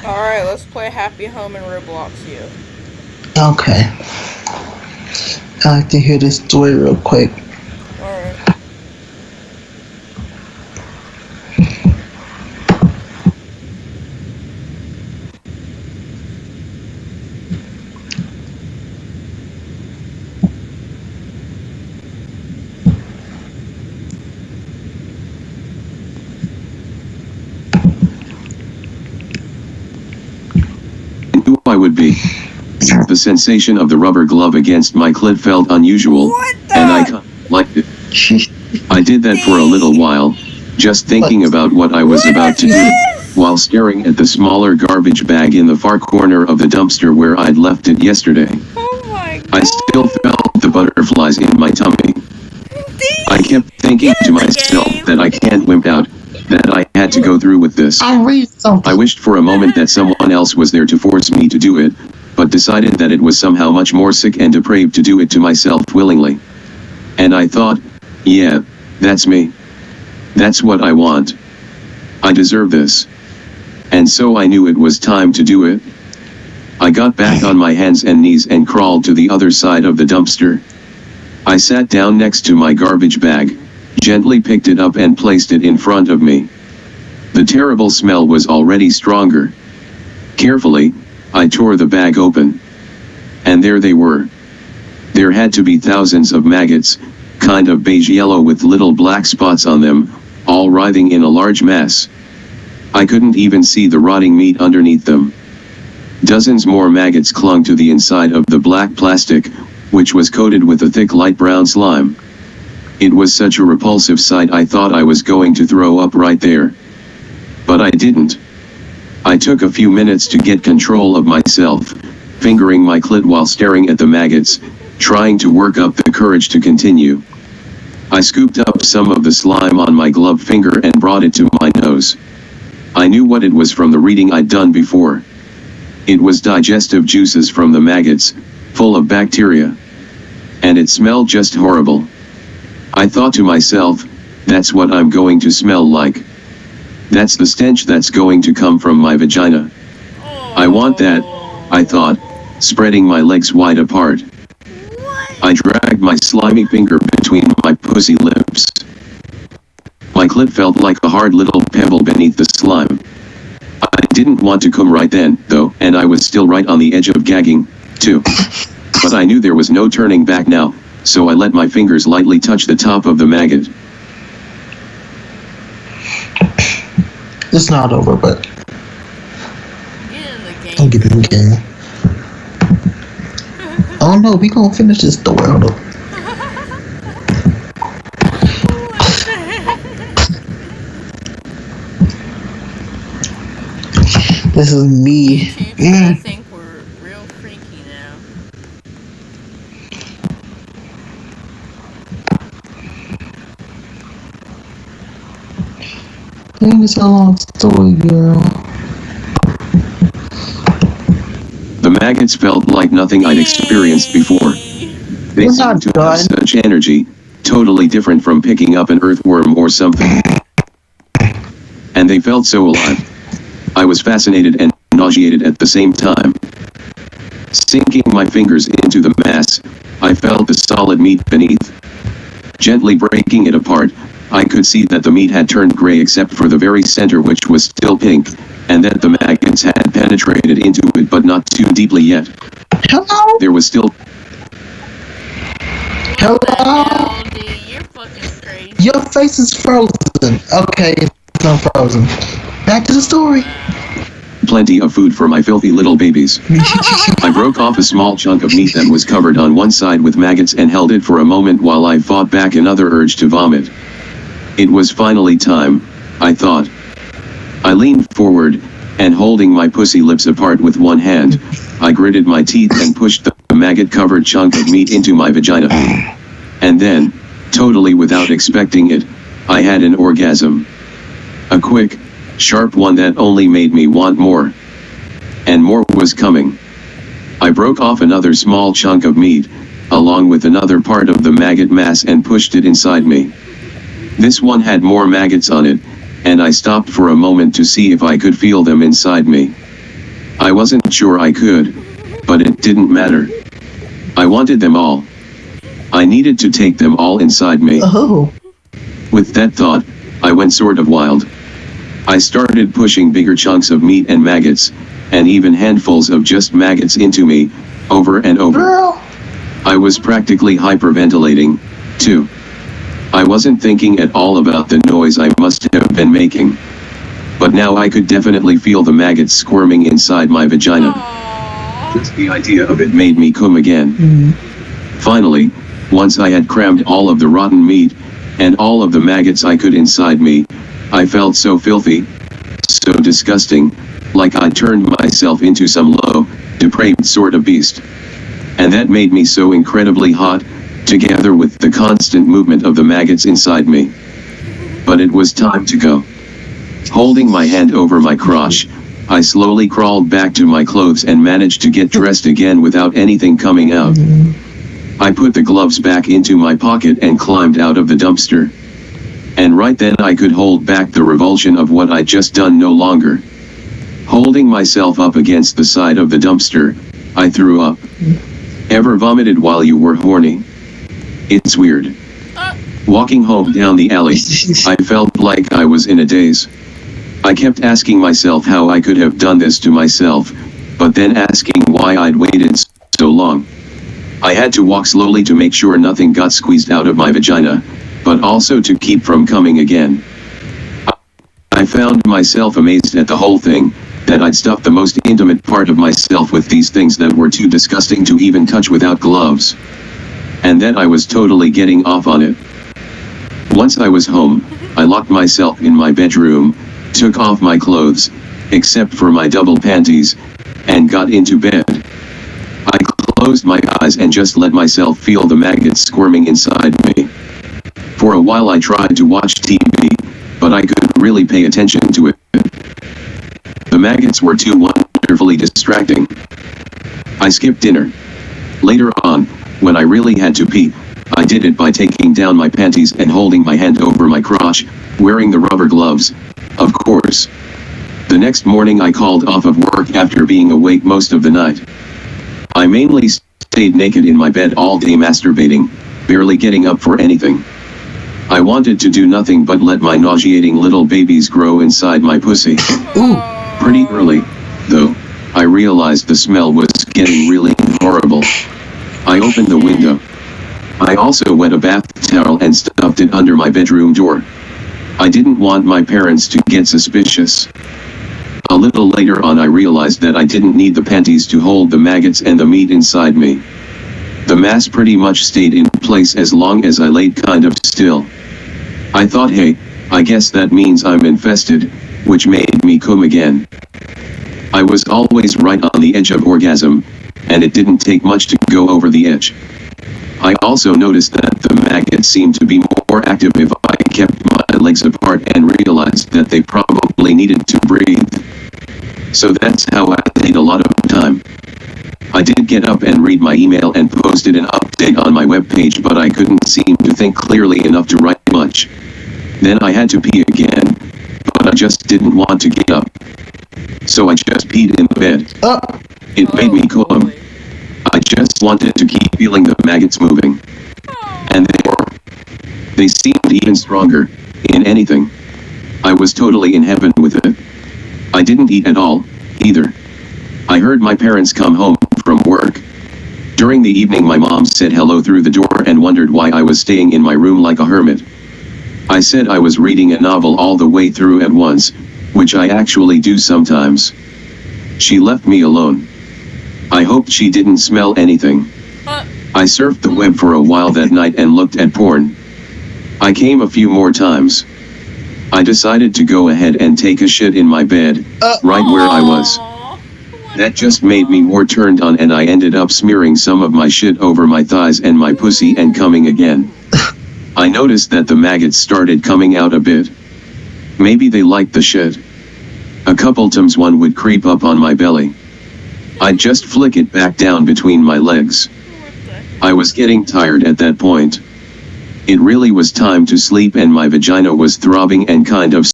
Alright, let's play Happy Home in Robloxia. Okay. I like to hear this story real quick. Alright. Who I would be. The sensation of the rubber glove against my clit felt unusual, and I liked it. I did that for a little while, just thinking about what I was about to do, while staring at the smaller garbage bag in the far corner of the dumpster where I'd left it yesterday. Oh my god. I still felt the butterflies in my tummy. I kept thinking to myself that I can't wimp out, that I had to go through with this. I'll read something. I wished for a moment that someone else was there to force me to do it, but decided that it was somehow much more sick and depraved to do it to myself willingly. And I thought, yeah, that's me. That's what I want. I deserve this. And so I knew it was time to do it. I got back on my hands and knees and crawled to the other side of the dumpster. I sat down next to my garbage bag, gently picked it up and placed it in front of me. The terrible smell was already stronger. Carefully, I tore the bag open. And there they were. There had to be thousands of maggots, kind of beige yellow with little black spots on them, all writhing in a large mess. I couldn't even see the rotting meat underneath them. Dozens more maggots clung to the inside of the black plastic, which was coated with a thick light brown slime. It was such a repulsive sight I thought I was going to throw up right there. But I didn't. I took a few minutes to get control of myself, fingering my clit while staring at the maggots, trying to work up the courage to continue. I scooped up some of the slime on my gloved finger and brought it to my nose. I knew what it was from the reading I'd done before. It was digestive juices from the maggots, full of bacteria. And it smelled just horrible. I thought to myself, that's what I'm going to smell like. That's the stench that's going to come from my vagina. I want that, I thought, spreading my legs wide apart. I dragged my slimy finger between my pussy lips. My clit felt like a hard little pebble beneath the slime. I didn't want to come right then, though, and I was still right on the edge of gagging, too. But I knew there was no turning back now, so I let my fingers lightly touch the top of the maggot. It's not over, but Get in the game. I'll get in the game. Oh no, we gonna finish this story. Hold on. This is me. I think we're real freaky now. It's a long story, girl. The maggots felt like nothing I'd experienced before. They We're seemed not to done. have such energy, totally different from picking up an earthworm or something. And they felt so alive. I was fascinated and nauseated at the same time. Sinking my fingers into the mass, I felt the solid meat beneath. Gently breaking it apart, I could see that the meat had turned gray except for the very center, which was still pink, and that the maggots had penetrated into it but not too deeply yet. Hello? There was still Hello? Oh, dude, you're fucking crazy. Your face is frozen. Okay, it's unfrozen. Back to the story. plenty of food for my filthy little babies. I broke off a small chunk of meat that was covered on one side with maggots and held it for a moment while I fought back another urge to vomit. It was finally time, I thought. I leaned forward, and holding my pussy lips apart with one hand, I gritted my teeth and pushed the maggot-covered chunk of meat into my vagina. And then, totally without expecting it, I had an orgasm. A quick, sharp one that only made me want more. And more was coming. I broke off another small chunk of meat, along with another part of the maggot mass, and pushed it inside me. This one had more maggots on it, and I stopped for a moment to see if I could feel them inside me. I wasn't sure I could, but it didn't matter. I wanted them all. I needed to take them all inside me. Oh. With that thought, I went sort of wild. I started pushing bigger chunks of meat and maggots, and even handfuls of just maggots into me, over and over. Girl. I was practically hyperventilating, too. I wasn't thinking at all about the noise I must have been making. But now I could definitely feel the maggots squirming inside my vagina. Aww. Just the idea of it made me come again. Mm. Finally, once I had crammed all of the rotten meat, and all of the maggots I could inside me, I felt so filthy, so disgusting, like I turned myself into some low, depraved sort of beast. And that made me so incredibly hot, together with the constant movement of the maggots inside me. But it was time to go. Holding my hand over my crotch, I slowly crawled back to my clothes and managed to get dressed again without anything coming out. I put the gloves back into my pocket and climbed out of the dumpster. And right then I could hold back the revulsion of what I'd just done no longer. Holding myself up against the side of the dumpster, I threw up. Ever vomited while you were horny? It's weird. Walking home down the alley, I felt like I was in a daze. I kept asking myself how I could have done this to myself, but then asking why I'd waited so long. I had to walk slowly to make sure nothing got squeezed out of my vagina, but also to keep from coming again. I found myself amazed at the whole thing, that I'd stuffed the most intimate part of myself with these things that were too disgusting to even touch without gloves. And that I was totally getting off on it. Once I was home, I locked myself in my bedroom, took off my clothes, except for my double panties, and got into bed. I closed my eyes and just let myself feel the maggots squirming inside me. For a while I tried to watch TV, but I couldn't really pay attention to it. The maggots were too wonderfully distracting. I skipped dinner. Later on, when I really had to pee, I did it by taking down my panties and holding my hand over my crotch, wearing the rubber gloves, of course. The next morning I called off of work after being awake most of the night. I mainly stayed naked in my bed all day masturbating, barely getting up for anything. I wanted to do nothing but let my nauseating little babies grow inside my pussy. Ooh. Pretty early, though, I realized the smell was getting really horrible. I opened the window. I also wet a bath towel and stuffed it under my bedroom door. I didn't want my parents to get suspicious. A little later on I realized that I didn't need the panties to hold the maggots and the meat inside me. The mass pretty much stayed in place as long as I laid kind of still. I thought, hey, I guess that means I'm infested, which made me come again. I was always right on the edge of orgasm, and it didn't take much to go over the edge. I also noticed that the maggots seemed to be more active if I kept my legs apart and realized that they probably needed to breathe. So that's how I ate a lot of time. I did get up and read my email and posted an update on my webpage, but I couldn't seem to think clearly enough to write much. Then I had to pee again, but I just didn't want to get up. So I just peed in the bed. It made me come. I just wanted to keep feeling the maggots moving. And they seemed even stronger, in anything. I was totally in heaven with it. I didn't eat at all, either. I heard my parents come home from work. During the evening my mom said hello through the door and wondered why I was staying in my room like a hermit. I said I was reading a novel all the way through at once, which I actually do sometimes. She left me alone. I hoped she didn't smell anything. I surfed the web for a while that night and looked at porn. I came a few more times. I decided to go ahead and take a shit in my bed, right where I was. That just made me more turned on, and I ended up smearing some of my shit over my thighs and my pussy and coming again. I noticed that the maggots started coming out a bit. Maybe they liked the shit. A couple times one would creep up on my belly. I'd just flick it back down between my legs. I was getting tired at that point. It really was time to sleep and my vagina was throbbing and kind of